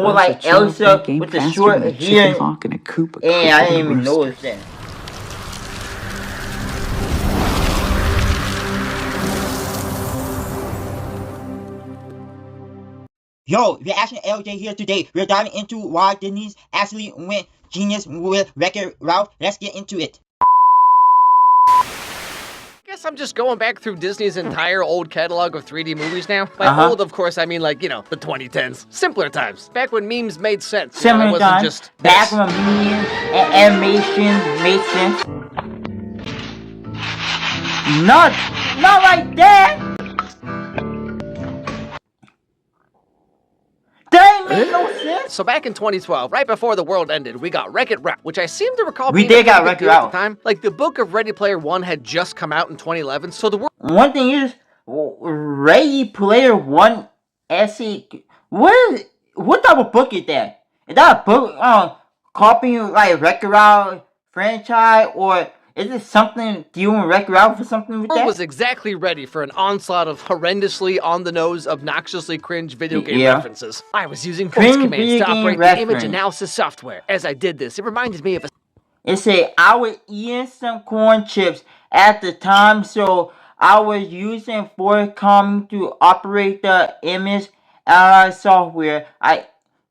more like Elsa with the short hair. And I didn't even notice that. Yo, Reaction LJ here today. We're diving into why Disney actually went genius with Wreck-It Ralph. Let's get into it. Guess I'm just going back through Disney's entire old catalog of 3D movies now. By old, of course, I mean like, you know, the 2010s. Simpler times. Back when memes made sense. Simpler times. Just back when memes and animation made sense. Not like that. That ain't make no sense. So back in 2012, right before the world ended, we got Wreck-It Ralph, which I seem to recall we did got Wreck-It Ralph at the time. Like the book of Ready Player One had just come out in 2011, so the world. One thing is, Ready Player One essay. What type of book is that? Is that a book copying like Wreck-It Ralph franchise, or is it something dealing with Wreck-It Ralph or something with that? I was exactly ready for an onslaught of horrendously on-the-nose, obnoxiously cringe video game references. I was using voice commands to operate the image analysis software. As I did this, it reminded me of a... It said, I was eating some corn chips at the time, so I was using voice command to operate the image analysis software.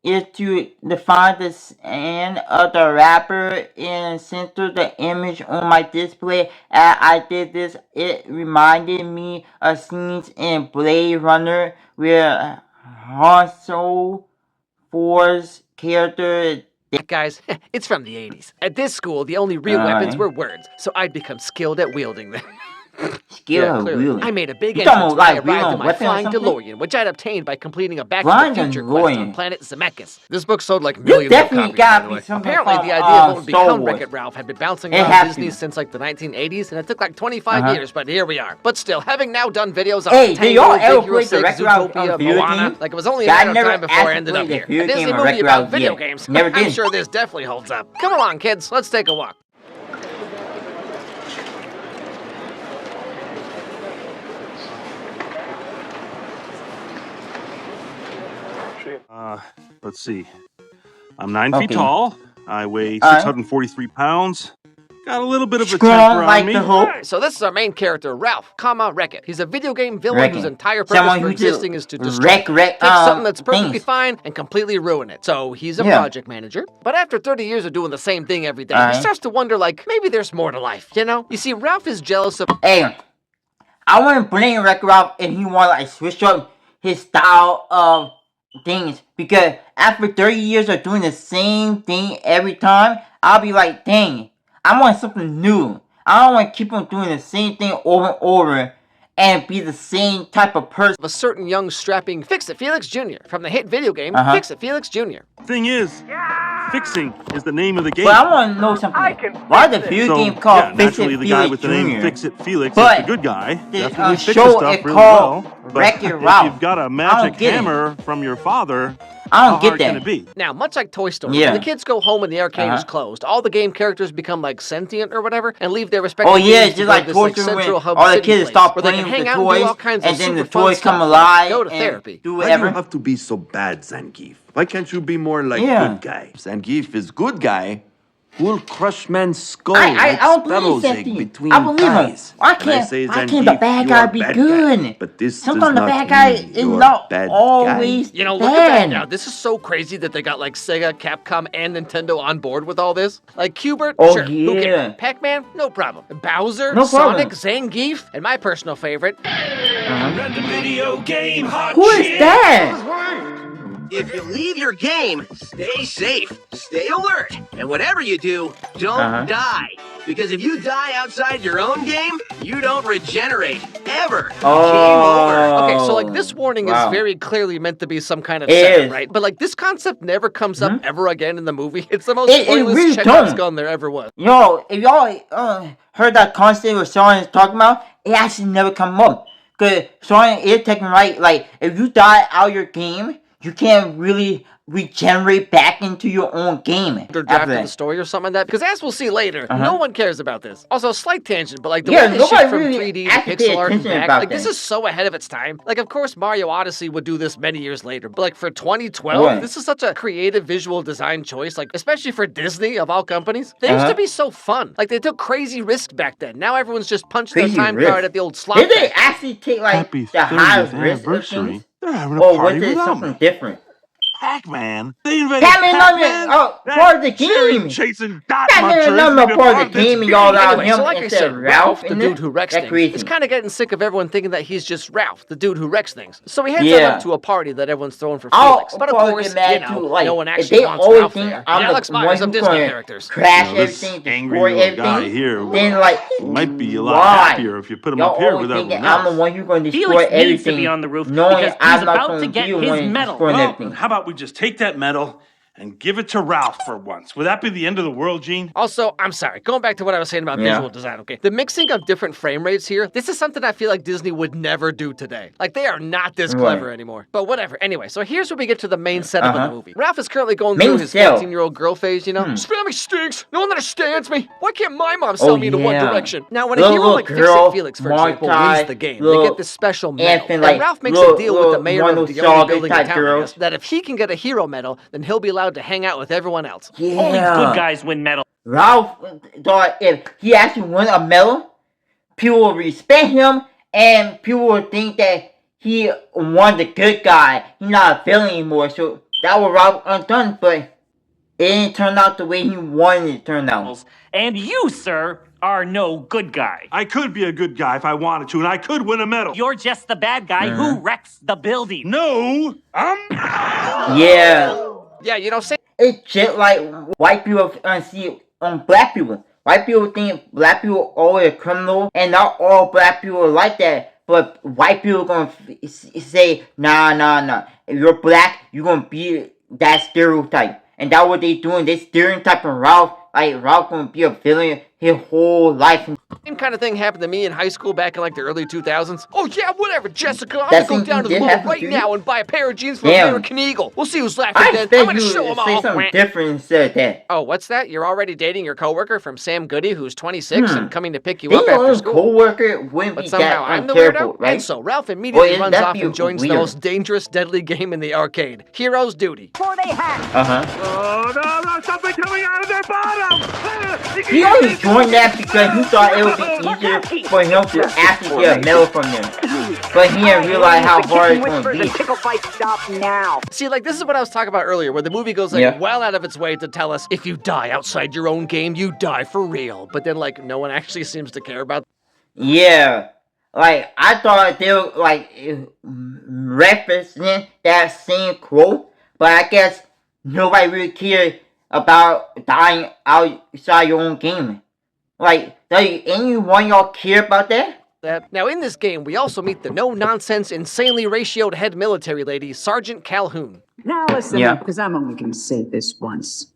Is to define the end of the wrapper and center the image on my display. As I did this, it reminded me of scenes in Blade Runner where Han Solo's character... Guys, it's from the 80s. At this school, the only real weapons were words, so I'd become skilled at wielding them. I made a big entrance when I arrived in my flying DeLorean, which I'd obtained by completing a Back to the Future quest on planet Zemeckis. This book sold like millions of copies, by the way. Apparently, the idea of what would become Wreck-It Ralph had been bouncing around Disney since like the 1980s, and it took like 25 years, but here we are. But still, having now done videos on Tango, Big Hero 6, Zootopia, Moana, like it was only a matter of time before I ended up here. A Disney movie about video games. I'm sure this definitely holds up. Come along, kids, let's take a walk. Let's see. I'm 9 feet tall. I weigh 643 pounds. Got a little bit of a temper on me. So this is our main character, Ralph, Wreck-It. He's a video game villain whose entire purpose for existing is to destroy take something that's perfectly fine and completely ruin it. So he's a project manager. But after 30 years of doing the same thing every day, he starts to wonder, like, maybe there's more to life, you know? You see, Ralph is jealous of... Hey, I want to blame Wreck-It Ralph and he want to like switch up his style of things, because after 30 years of doing the same thing every time, I'll be like, dang, I want something new. I don't want to keep on doing the same thing over and over and be the same type of person. A certain young strapping Fix-It Felix Jr. from the hit video game Fix-It Felix Jr. Thing is, fixing is the name of the game. But I want to know something. Why the video game called Fix-It Felix the guy with Jr.? the name Fix-It Felix is the good guy. The show is called Wreck-It Ralph. If you've got a magic hammer from your father, I don't get that. Now, much like Toy Story, when the kids go home and the arcade is closed, all the game characters become like sentient or whatever and leave their respective games just like Toy Story, all the kids stop playing with the toys and then the toys come alive go to therapy. Do whatever. Why do you have to be so bad, Zangief? Why can't you be more like good guy? Zangief is good guy who'll crush man's skull I don't believe that between I believe him. Why can't the bad guy be good? But this sometimes the bad guy is not always You know, look at that now. This is so crazy that they got like Sega, Capcom, and Nintendo on board with all this. Like Q*bert, sure, who cares? Pac-Man, no problem. Bowser, Sonic, Zangief, and my personal favorite. Random video game hot Who is that? If you leave your game, stay safe, stay alert, and whatever you do, don't die. Because if you die outside your own game, you don't regenerate, ever. Game over. Okay, so like this warning is very clearly meant to be some kind of setup, right? But like this concept never comes up ever again in the movie. It's the most pointless really Chekhov's gun there ever was. Yo, if y'all heard that concept what Sean is talking about, it actually never come up. Because Sean is taking right, like, if you die out your game, you can't really regenerate back into your own game. Or draft of the story or something like that. Because as we'll see later, no one cares about this. Also, slight tangent, but like the way they shift from 3D to pixel art and back, like this is so ahead of its time. Like, of course, Mario Odyssey would do this many years later, but like for 2012, this is such a creative visual design choice, like especially for Disney of all companies. They used to be so fun. Like they took crazy risks back then. Now everyone's just punching their time card at the old slot. Did they actually take like the highest risk of things? They're having a party was it something different? Pac-Man. They invented Pac-Man. Part of the game. Chasing dot Pac-Man part of the game, and y'all allowed him so like I said, Ralph, the dude who wrecks things, crazy. is kind of getting sick of everyone thinking that he's just Ralph, the dude who wrecks things. So he heads up to a party that everyone's throwing for Felix. But of course, no one actually wants Ralph there. Alex Myers of Disney characters. Crash everything, destroy everything. Here then like, might be a lot happier if you put him up here with everyone else. I'm the one who's going to destroy Felix everything. Needs to be on the roof knowing because I'm he's not about going to to get be his one medal. destroying everything. How about we just take that medal and give it to Ralph for once? Would that be the end of the world, Gene? Also, I'm sorry, going back to what I was saying about visual design, okay? The mixing of different frame rates here, this is something I feel like Disney would never do today. Like, they are not this clever anymore. But whatever. Anyway, so here's where we get to the main setup of the movie. Ralph is currently going through his 14-year-old girl phase, you know? This family stinks. No one understands me. Why can't my mom sell me into one direction? Now, when a hero like Fix-It Felix, for example, wins the game, they get this special medal. And Ralph makes a deal with the mayor of the only building in town that if he can get a hero medal, then he'll be allowed to hang out with everyone else. Only good guys win medals. Ralph thought if he actually won a medal, people will respect him and people will think that he won the good guy. He's not a villain anymore. So that was Ralph undone, but it didn't turn out the way he wanted it to turn out. And you, sir, are no good guy. I could be a good guy if I wanted to, and I could win a medal. You're just the bad guy who wrecks the building. No, Yeah, you know, say it's just like white people see black people. White people think black people are always a criminal, and not all black people are like that. But white people gonna say, nah. If you're black, you're gonna be that stereotype. And that's what they doing. They stereotyping Ralph. Like, Ralph gonna be a villain his whole life. Same kind of thing happened to me in high school back in like the early 2000s. Oh yeah, whatever, Jessica. I'm gonna go down to the mall right now and buy a pair of jeans from American Eagle. We'll see who's laughing then. I'm gonna show them all. Say something different instead of that. Oh, what's that? You're already dating your coworker from Sam Goody, who's 26 and coming to pick you up after school. Coworker wouldn't but be somehow that I'm the terrible, weirdo. right? And so Ralph immediately runs off and joins the most dangerous, deadly game in the arcade, Hero's Duty. Before they hatch. Oh no, something coming out of their bottom! He only joined that because he thought it would be easier for him to actually get a medal from them. But he didn't realize how hard it's going to be. Tickle fight stop now. See, like, this is what I was talking about earlier, where the movie goes, like, well out of its way to tell us, if you die outside your own game, you die for real. But then, like, no one actually seems to care about. Yeah. Like, I thought they were, like, referencing that same quote. But I guess nobody really cared about dying outside your own game. Like, does anyone of y'all care about that? Now, in this game, we also meet the no-nonsense, insanely ratioed head military lady, Sergeant Calhoun. Now listen, because I'm only going to say this once.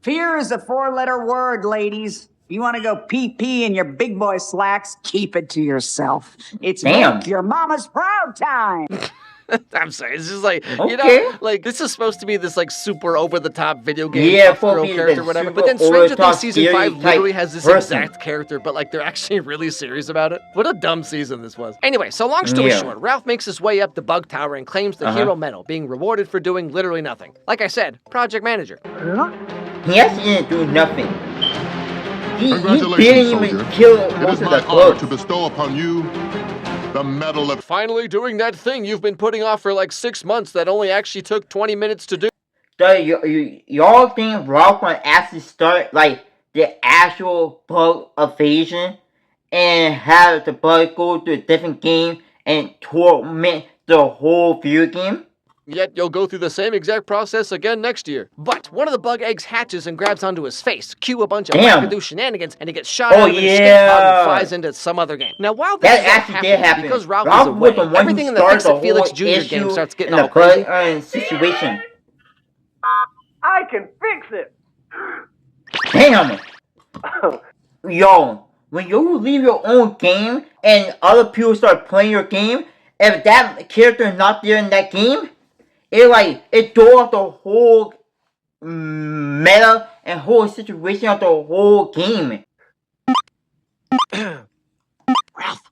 Fear is a 4-letter word, ladies. You want to go pee-pee in your big boy slacks? Keep it to yourself. It's make your mama's proud time. I'm sorry, it's just like, you know, like, this is supposed to be this, like, super over-the-top video game tough girl character or whatever, but then Stranger Things Season 5 literally has this exact character, but, like, they're actually really serious about it. What a dumb season this was. Anyway, so long story short, Ralph makes his way up the bug tower and claims the hero medal, being rewarded for doing literally nothing. Like I said, project manager. He actually didn't do nothing. He didn't even kill most of the bugs. To bestow upon you the medal of finally doing that thing you've been putting off for like 6 months that only actually took 20 minutes to do. So y'all think Ralph will actually start like the actual bug evasion and have the bug go to a different game and torment the whole video game? Yet you'll go through the same exact process again next year. But one of the bug eggs hatches and grabs onto his face, cue a bunch of wackadoo shenanigans, and he gets shot out of his escape pod and flies into some other game. Now, while this actually did happen, because Ralph is away, everything in the Fix-It Felix Jr. game starts getting all crazy. Situation. I can fix it. Damn. Yo, when you leave your own game and other people start playing your game, if that character is not there in that game, it threw off the whole meta and whole situation of the whole game. Ralph,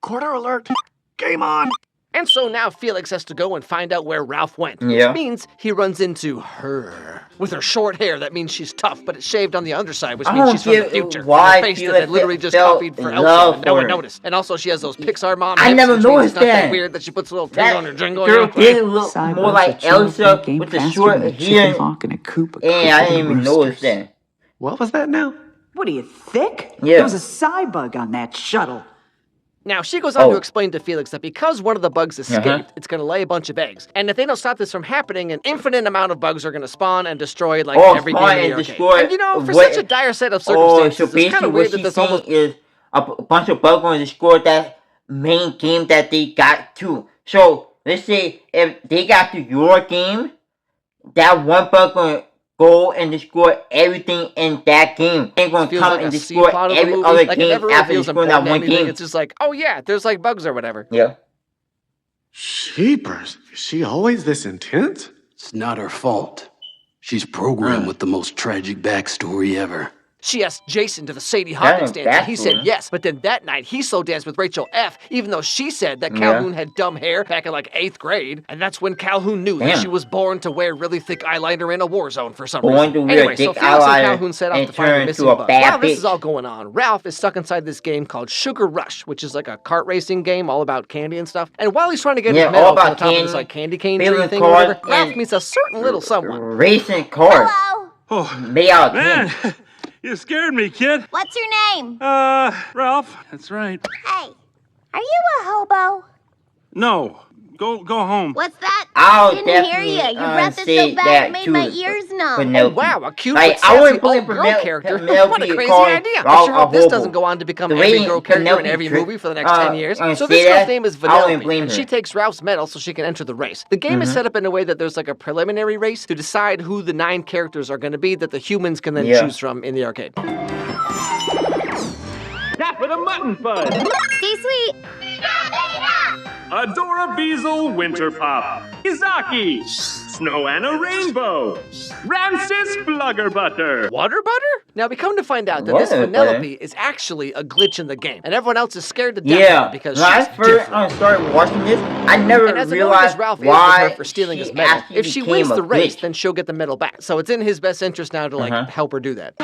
quarter alert. Game on. And so now Felix has to go and find out where Ralph went, which means he runs into her. With her short hair, that means she's tough, but it's shaved on the underside, which means she's from the future. Why and her face that had literally just copied for Elsa, and no one noticed. And also, she has those Pixar mom hips, I never noticed it's not that. weird that she puts a little thing on her jingle. Girl did look more like Elsa with the short hair, and I didn't even notice that. What was that now? What are you, thick? Yeah. There was a cybug on that shuttle. Now, she goes on to explain to Felix that because one of the bugs escaped, it's going to lay a bunch of eggs. And if they don't stop this from happening, an infinite amount of bugs are going to spawn and destroy, like, every game in the arcade. And, you know, for such a dire set of circumstances, it's kind of weird that this almost... is a bunch of bugs going to destroy that main game that they got to. So, let's say if they got to your game, that one bug going to go and destroy everything in that game. They're going to come and destroy every other game after destroying that one game. It's just like, oh yeah, there's like bugs or whatever. Yeah. Sheepers, is she always this intense? It's not her fault. She's programmed with the most tragic backstory ever. She asked Jason to the Sadie Hawkins dance, and he said yes. But then that night, he slow danced with Rachel F., even though she said that Calhoun had dumb hair back in like 8th grade. And that's when Calhoun knew that she was born to wear really thick eyeliner in a war zone for some reason. Anyway, so Felix and Calhoun set off to find the missing bug. While this is all going on, Ralph is stuck inside this game called Sugar Rush, which is like a kart racing game all about candy and stuff. And while he's trying to get his medal to the top of this like candy cane tree thing or whatever, Ralph meets a certain little someone. Racing cars. Hello. Oh, made out of man. You scared me, kid. What's your name? Ralph. That's right. Hey, are you a hobo? No. Go home. What's that? I didn't hear you. Your breath is so bad it made my ears numb. Oh, wow, a cute but sassy old girl character. What a crazy idea. I sure hope this doesn't go on to become every girl character in every movie for the next 10 years. So this girl's name is Vanellope, and she takes Ralph's medal so she can enter the race. The game is set up in a way that there's like a preliminary race to decide who the 9 characters are going to be that the humans can then choose from in the arcade. That for the mutton fudge. Stay sweet. Adora Beazle Winter Pop. Izaki. Snow Anna Rainbow. Ramses Flugger Butter. Water butter? Now we come to find out that this Vanellope is actually a glitch in the game, and everyone else is scared to death because she's different. When I started watching this, I never realized Ralph why is with her for stealing his medal. If she wins the race, then she'll get the medal back. So it's in his best interest now to like help her do that.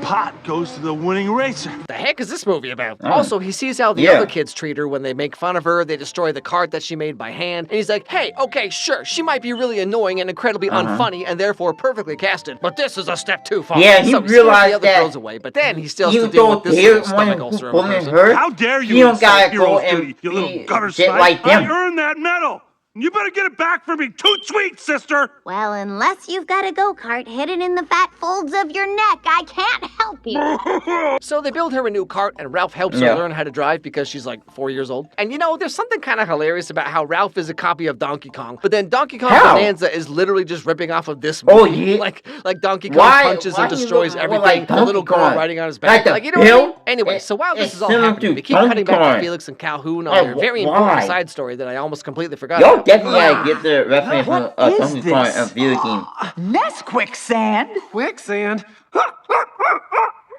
Pot goes to the winning racer. The heck is this movie about? Also, he sees how the other kids treat her when they make fun of her, they destroy the cart that she made by hand, and he's like, hey, okay, sure, she might be really annoying and incredibly unfunny and therefore perfectly casted, but this is a step too far. Yeah, he so realized the other that girls away, but then he still has to deal with this little stomach ulcer of a person. How dare you insult heroes duty, you little gutter snipe. I earned that medal. You better get it back for me. Toot sweet, sister. Well, unless you've got a go-kart hidden in the fat folds of your neck, I can't help you. So they build her a new cart, and Ralph helps her learn how to drive because she's like 4 years old. And you know, there's something kind of hilarious about how Ralph is a copy of Donkey Kong, but then Donkey Kong Bonanza is literally just ripping off of this movie. Like Donkey Kong punches and destroys everything. Like the little girl riding on his back. Like you know what I mean? Anyway, so while this is all happening, we keep cutting back to Felix and Calhoun on their very important side story that I almost completely forgot about. Definitely gotta get the reference from Donkey Kong and video game. That's quicksand. Quicksand?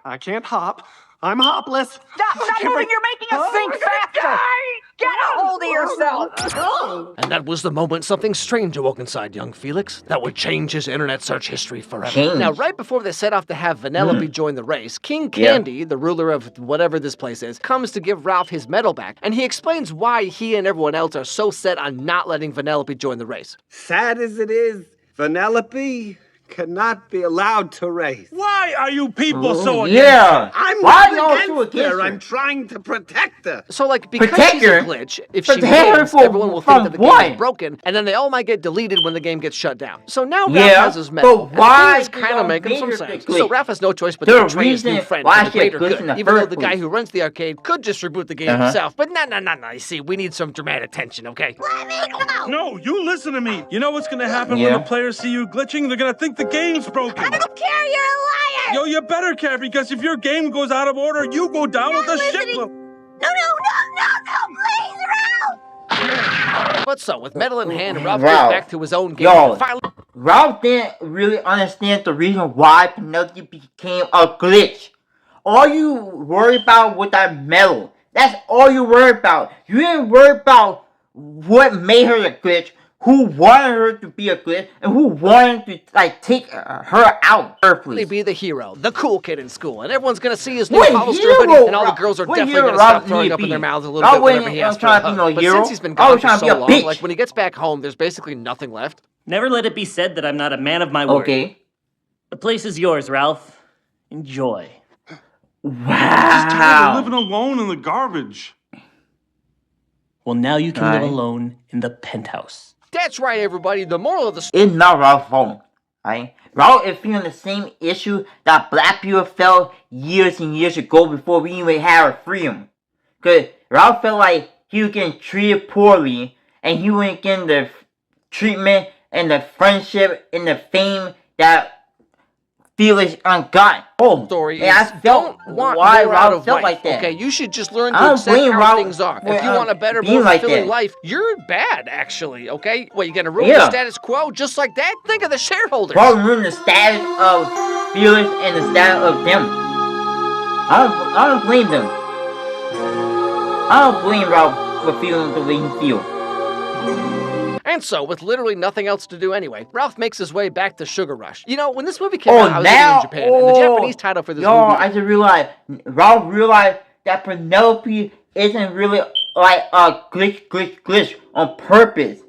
I can't hop. I'm hopless. Stop moving, you're making us sink faster. Get a hold of yourself. And that was the moment something strange awoke inside young Felix that would change his internet search history forever. Now, right before they set off to have Vanellope join the race, King Candy, the ruler of whatever this place is, comes to give Ralph his medal back, and he explains why he and everyone else are so set on not letting Vanellope join the race. Sad as it is, Vanellope cannot be allowed to race. Why are you people so against her? I'm Why not so against her. I'm trying to protect her. So, like, because she's a glitch, if she wins, everyone will think that the game is broken, and then they all might get deleted when the game gets shut down. So now Ralph has his medal, and things kind of make him some sense. So Ralph has no choice but to betray his new friend for the greater good, even though the guy who runs the arcade could just reboot the game himself. But no. You see, we need some dramatic tension, okay? Let me go. No, you listen to me. You know what's going to happen when the players see you glitching? They're going to think the game's broken. I don't care, you're a liar! Yo, you better care, because if your game goes out of order, you go down with a ship. No, please, Ralph! But so, with medal in hand, Ralph goes back to his own game. Ralph didn't really understand the reason why Penelope became a glitch. All you worry about with that medal. That's all you worry about. You didn't worry about what made her a glitch, who wanted her to be a glitch, and who wanted to take her out. He be the hero, the cool kid in school, and everyone's gonna see his new Hollister hoodie, and all the girls are definitely gonna stop throwing up in their mouths a little bit whenever he has to hug. But since he's been gone for so long, like when he gets back home, there's basically nothing left. Never let it be said that I'm not a man of my word. Okay. The place is yours, Ralph. Enjoy. Wow. Just tired of living alone in the garbage. Well, now you can live alone in the penthouse. That's right, everybody. The moral of the story is not Ralph's fault. Right? Ralph is feeling the same issue that black people felt years and years ago before we even had our freedom. Because Ralph felt like he was getting treated poorly, and he wasn't getting the treatment and the friendship and the fame that Felix got. Story I felt why Ralph felt like that. Okay, you should just learn to accept how things are. If you want a better, more fulfilling life, you're bad, actually, okay? What, you gonna ruin the status quo just like that? Think of the shareholders. Ralph ruined the status of Felix and the status of them. I don't blame them. I don't blame Ralph for feeling the way he feels. And so, with literally nothing else to do anyway, Ralph makes his way back to Sugar Rush. You know, when this movie came out, I was living in Japan, and the Japanese title for this movie... I just realized, Ralph realized that Penelope isn't really like a glitch on purpose,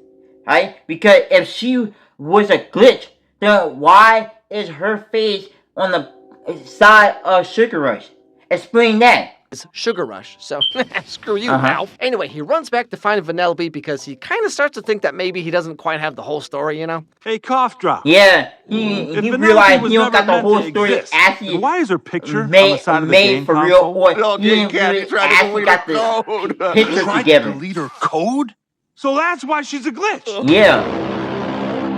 right? Because if she was a glitch, then why is her face on the side of Sugar Rush? Explain that. Sugar Rush, so screw you, Ralph. Anyway, he runs back to find Vanellope because he kind of starts to think that maybe he doesn't quite have the whole story, you know? Hey, cough drop. Yeah, he realized he don't got the whole story actually. Why is her picture on the side of the game for real, or he didn't really actually got the picture together. Delete her code? So that's why she's a glitch. Yeah.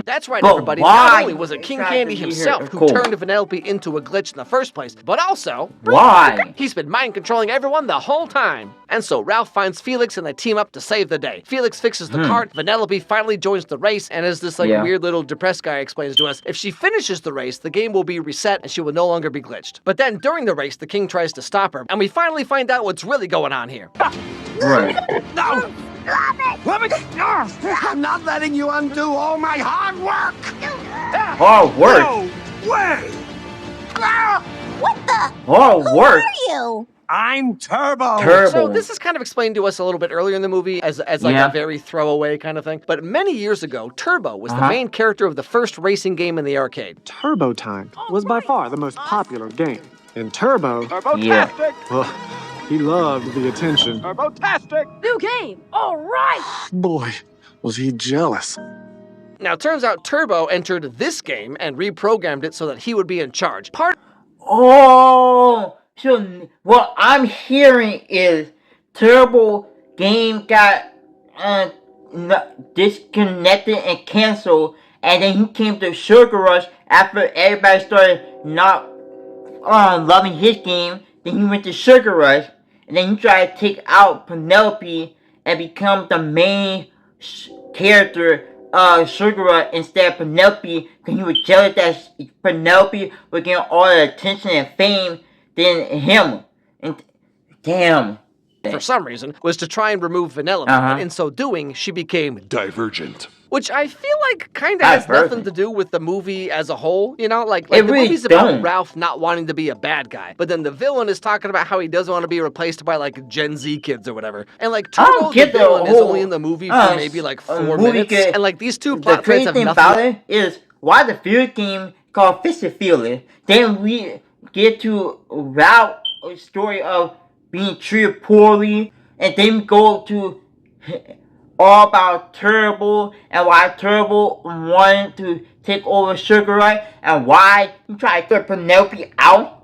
That's right, everybody. Not only was it King Candy himself who turned Vanellope into a glitch in the first place, but also... Why? He's been mind-controlling everyone the whole time. And so Ralph finds Felix and they team up to save the day. Felix fixes the cart, Vanellope finally joins the race, and as this weird little depressed guy explains to us, if she finishes the race, the game will be reset and she will no longer be glitched. But then during the race, the king tries to stop her, and we finally find out what's really going on here. Right. No! Let me go! I'm not letting you undo all my hard work! Hard work? No way! What the? Hard work? Who are you? I'm Turbo! So this is kind of explained to us a little bit earlier in the movie as like a very throwaway kind of thing. But many years ago, Turbo was the main character of the first racing game in the arcade. Turbo Time was by far the most popular game. In Turbo... Turbo-tastic! Well, he loved the attention. Turbo-tastic! New game! All right! Boy, was he jealous. Now, turns out Turbo entered this game and reprogrammed it so that he would be in charge. So what I'm hearing is Turbo game got disconnected and canceled, and then he came to Sugar Rush after everybody started not loving his game. Then he went to Sugar Rush, and then he tried to take out Penelope and become the main character of Sugar Rush instead of Penelope, because he was jealous that Penelope was getting all the attention and fame than him. And damn. For some reason, was to try and remove Vanellope, and in so doing, she became Divergent. Which I feel like kind of has nothing to do with the movie as a whole, you know? Like the really movie's about Ralph not wanting to be a bad guy, but then the villain is talking about how he doesn't want to be replaced by, like, Gen Z kids or whatever. And, like, Turbo, the villain, is only in the movie for maybe, like, 4 minutes, and, like, these two plot threads have nothing... The crazy thing about it is, why the field game called Fix It Feeling, then we get to Ralph's story of being treated poorly, and then go to... all about Turbo and why Turbo wanted to take over Sugar Rush and why he tried to get Penelope out.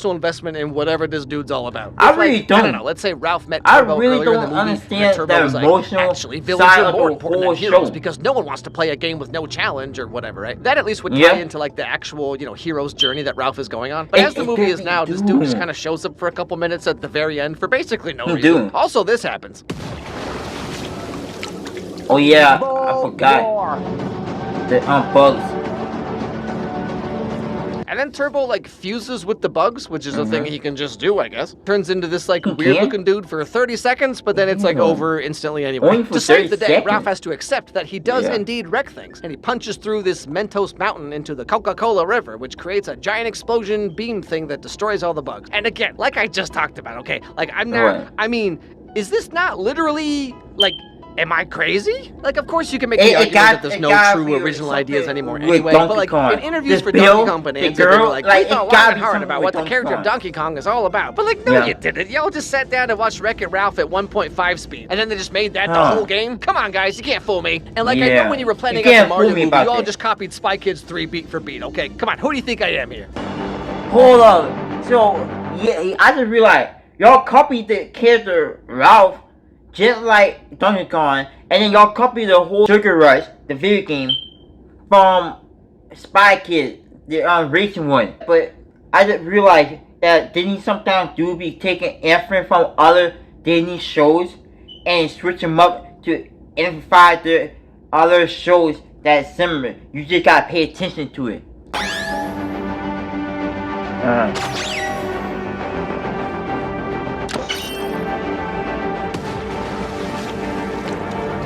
Investment in whatever this dude's all about. I really don't. I don't know. Let's say Ralph met Turbo earlier in the movie, understand Turbo the was emotional like, actually, villains side are more of the important whole than heroes show. because no one wants to play a game with no challenge or whatever, right? That at least would tie into like the actual, you know, hero's journey that Ralph is going on. But as the movie is now, this dude just kind of shows up for a couple minutes at the very end for basically no reason. Also, this happens. Oh yeah, I forgot. The bugs. And then Turbo, like, fuses with the bugs, which is a thing he can just do, I guess. Turns into this, like, weird-looking dude for 30 seconds, but then it's, like, over instantly anyway. To save the day, Ralph has to accept that he does indeed wreck things, and he punches through this Mentos mountain into the Coca-Cola River, which creates a giant explosion beam thing that destroys all the bugs. And again, like I just talked about, okay? Like, I'm not, I mean, is this not literally, like, am I crazy? Like, of course you can make the argument that there's no true original ideas anymore anyway, but like, in interviews for Donkey Kong Bonanza, they were like, we thought long and hard about what the character of Donkey Kong is all about. But like, no you didn't. Y'all just sat down and watched Wreck-It Ralph at 1.5 speed, and then they just made that the whole game? Come on, guys, you can't fool me. And like, I know when you were planning out the Mario movie, you all just copied Spy Kids 3 beat for beat, okay? Come on, who do you think I am here? Hold on. So, yeah, I just realized, y'all copied the character Ralph just like Donkey Kong, and then y'all copy the whole Sugar Rush, the video game, from Spy Kids, the racing one. But I just realized that Disney sometimes do be taking influence from other Disney shows and switch them up to amplify the other shows that's similar. You just gotta pay attention to it.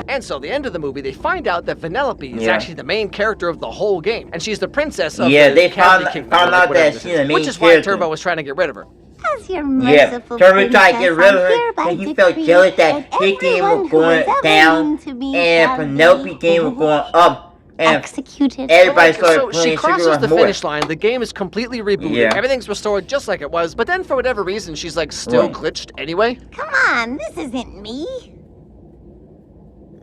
And so, the end of the movie, they find out that Vanellope is actually the main character of the whole game, and she's the princess of the they found out that she's the main character. Which is why Turbo was trying to get rid of her. As your merciful Turbo tried to get rid of her, and he felt jealous that his game was going down, and Penelope's game was going up. And executed. Everybody started so she crosses the finish line. The game is completely rebooted. Everything's restored just like it was. But then, for whatever reason, she's like still glitched anyway. Come on, this isn't me.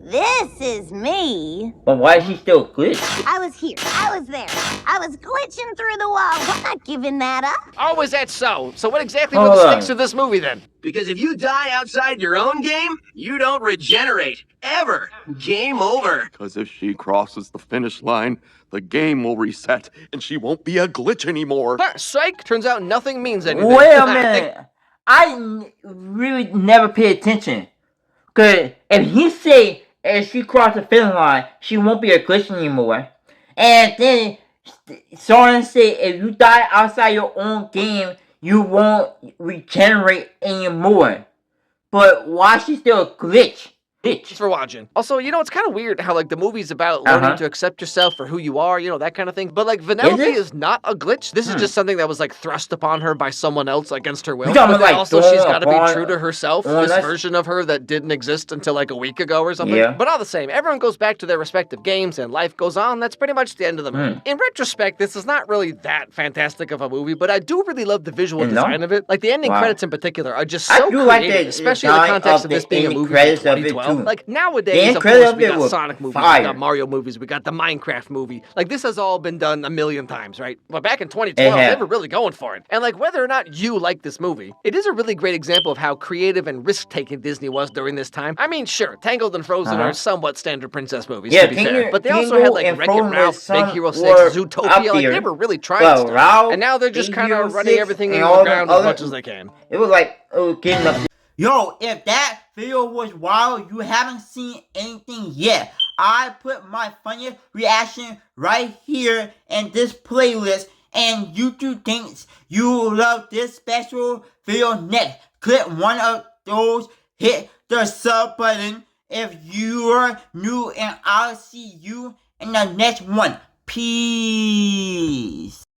This is me. But why is she still glitched? I was here. I was there. I was glitching through the walls. I'm not giving that up. Oh, is that so? So what exactly were the stakes of this movie then? Because if you die outside your own game, you don't regenerate. Ever. Game over. Because if she crosses the finish line, the game will reset, and she won't be a glitch anymore. Psych! Turns out nothing means anything. Wait a minute. I really never pay attention. Because if he say, if she crosses the finish line, she won't be a glitch anymore. And then Soren say, if you die outside your own game, you won't regenerate anymore. But why she still a glitch? Thanks for watching. Also, you know, it's kind of weird how, like, the movie's about learning to accept yourself for who you are, you know, that kind of thing. But, like, Vanellope is not a glitch. This is just something that was, like, thrust upon her by someone else against her will. But like, also, she's got to be true to herself. This version of her that didn't exist until, like, a week ago or something. But all the same, everyone goes back to their respective games and life goes on. That's pretty much the end of the movie. In retrospect, this is not really that fantastic of a movie, but I do really love the visual design of it. Like, the ending credits in particular are just so creative, especially in the context of this being a movie from 2012. Like, nowadays, of course, we got Sonic movies, we got Mario movies, we got the Minecraft movie. Like, this has all been done a million times, right? But back in 2012, they were really going for it. And, like, whether or not you like this movie, it is a really great example of how creative and risk-taking Disney was during this time. I mean, sure, Tangled and Frozen are somewhat standard princess movies, to be fair. But they also had, like, Wreck-It Ralph, Big Hero 6, Zootopia. Like, they were really trying stuff. And now they're just kind of running everything into the ground as much as they can. It was like, getting up. Yo, if that video was wild, you haven't seen anything yet. I put my funniest reaction right here in this playlist, and YouTube thinks you will love this special video next. Click one of those, hit the sub button if you are new, and I'll see you in the next one. Peace.